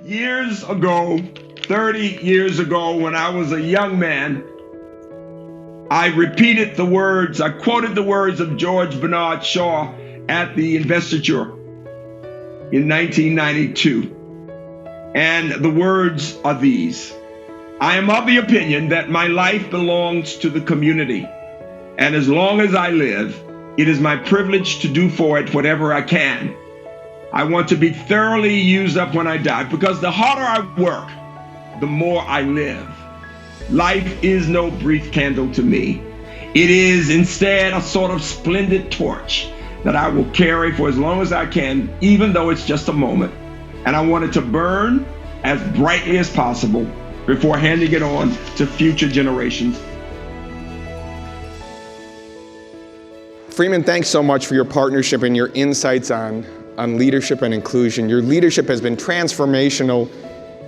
Years ago, 30 years ago, when I was a young man, I quoted the words of George Bernard Shaw at the investiture in 1992. And the words are these: I am of the opinion that my life belongs to the community. And as long as I live, it is my privilege to do for it whatever I can. I want to be thoroughly used up when I die, because the harder I work, the more I live. Life is no brief candle to me. It is instead a sort of splendid torch that I will carry for as long as I can, even though it's just a moment. And I want it to burn as brightly as possible before handing it on to future generations. Freeman, thanks so much for your partnership and your insights on leadership and inclusion. Your leadership has been transformational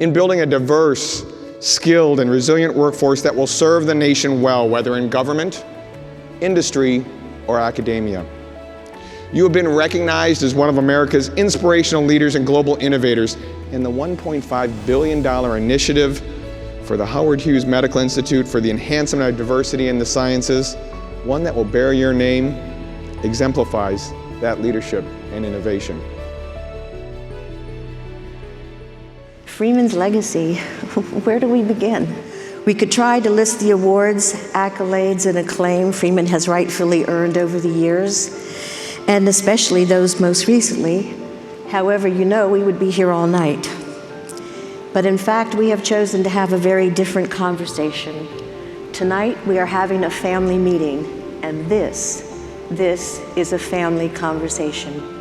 in building a diverse, skilled, and resilient workforce that will serve the nation well, whether in government, industry, or academia. You have been recognized as one of America's inspirational leaders and global innovators in the $1.5 billion initiative for the Howard Hughes Medical Institute for the Enhancement of Diversity in the Sciences. One that will bear your name exemplifies that leadership and innovation. Freeman's legacy, where do we begin? We could try to list the awards, accolades, and acclaim Freeman has rightfully earned over the years, and especially those most recently. However, you know we would be here all night. But in fact, we have chosen to have a very different conversation. Tonight, we are having a family meeting, and this is a family conversation.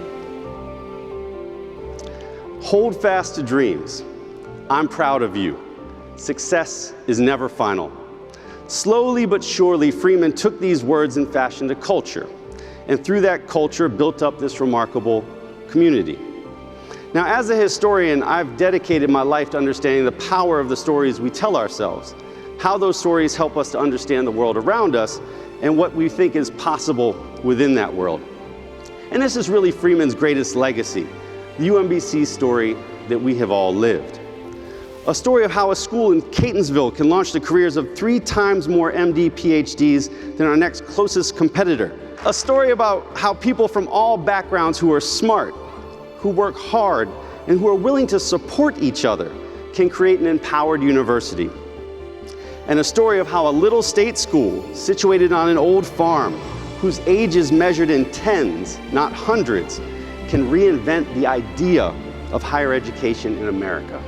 Hold fast to dreams. I'm proud of you. Success is never final. Slowly but surely, Freeman took these words and fashioned a culture, and through that culture built up this remarkable community. Now, as a historian, I've dedicated my life to understanding the power of the stories we tell ourselves, how those stories help us to understand the world around us, and what we think is possible within that world. And this is really Freeman's greatest legacy, the UMBC story that we have all lived. A story of how a school in Catonsville can launch the careers of 3 times more MD PhDs than our next closest competitor. A story about how people from all backgrounds who are smart, who work hard, and who are willing to support each other can create an empowered university. And a story of how a little state school situated on an old farm, whose age is measured in tens, not hundreds, can reinvent the idea of higher education in America.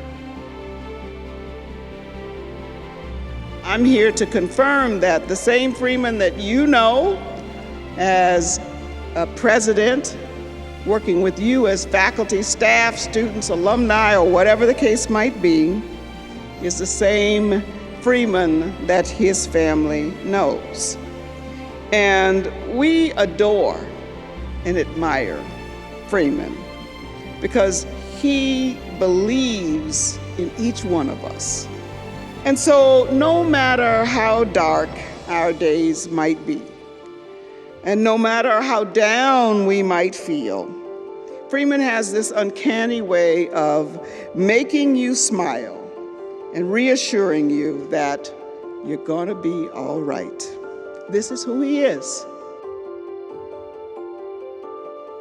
I'm here to confirm that the same Freeman that you know as a president, working with you as faculty, staff, students, alumni, or whatever the case might be, is the same Freeman that his family knows. And we adore and admire Freeman because he believes in each one of us. And so no matter how dark our days might be, and no matter how down we might feel, Freeman has this uncanny way of making you smile and reassuring you that you're gonna be all right. This is who he is.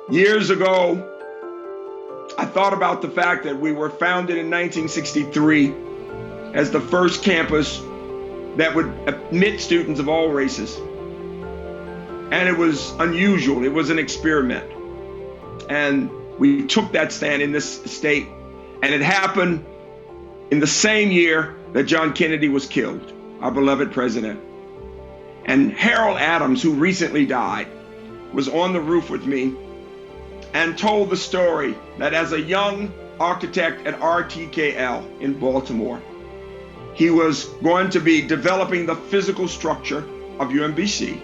Years ago, I thought about the fact that we were founded in 1963 as the first campus that would admit students of all races. And it was unusual, it was an experiment. And we took that stand in this state, and it happened in the same year that John Kennedy was killed, our beloved president. And Harold Adams, who recently died, was on the roof with me and told the story that as a young architect at RTKL in Baltimore, he was going to be developing the physical structure of UMBC,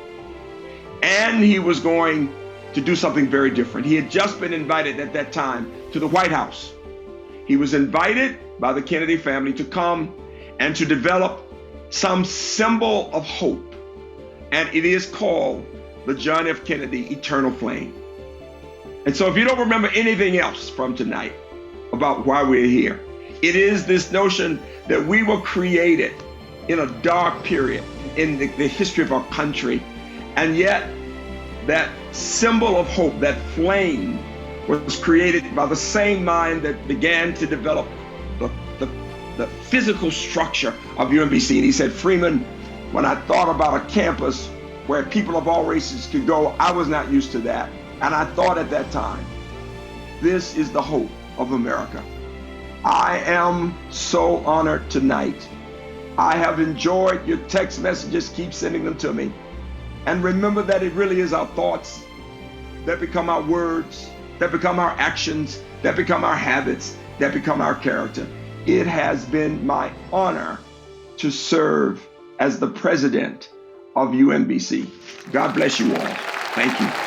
and he was going to do something very different. He had just been invited at that time to the White House. He was invited by the Kennedy family to come and to develop some symbol of hope, and it is called the John F. Kennedy Eternal Flame. And so if you don't remember anything else from tonight about why we're here, It is this notion that we were created in a dark period in the history of our country, and yet that symbol of hope, that flame, was created by the same mind that began to develop the physical structure of UMBC. And he said, Freeman, when I thought about a campus where people of all races could go, I was not used to that. And I thought at that time, this is the hope of America. I am so honored tonight. I have enjoyed your text messages. Keep sending them to me. And remember that it really is our thoughts that become our words, that become our actions, that become our habits, that become our character. It has been my honor to serve as the president of UMBC. God bless you all. Thank you.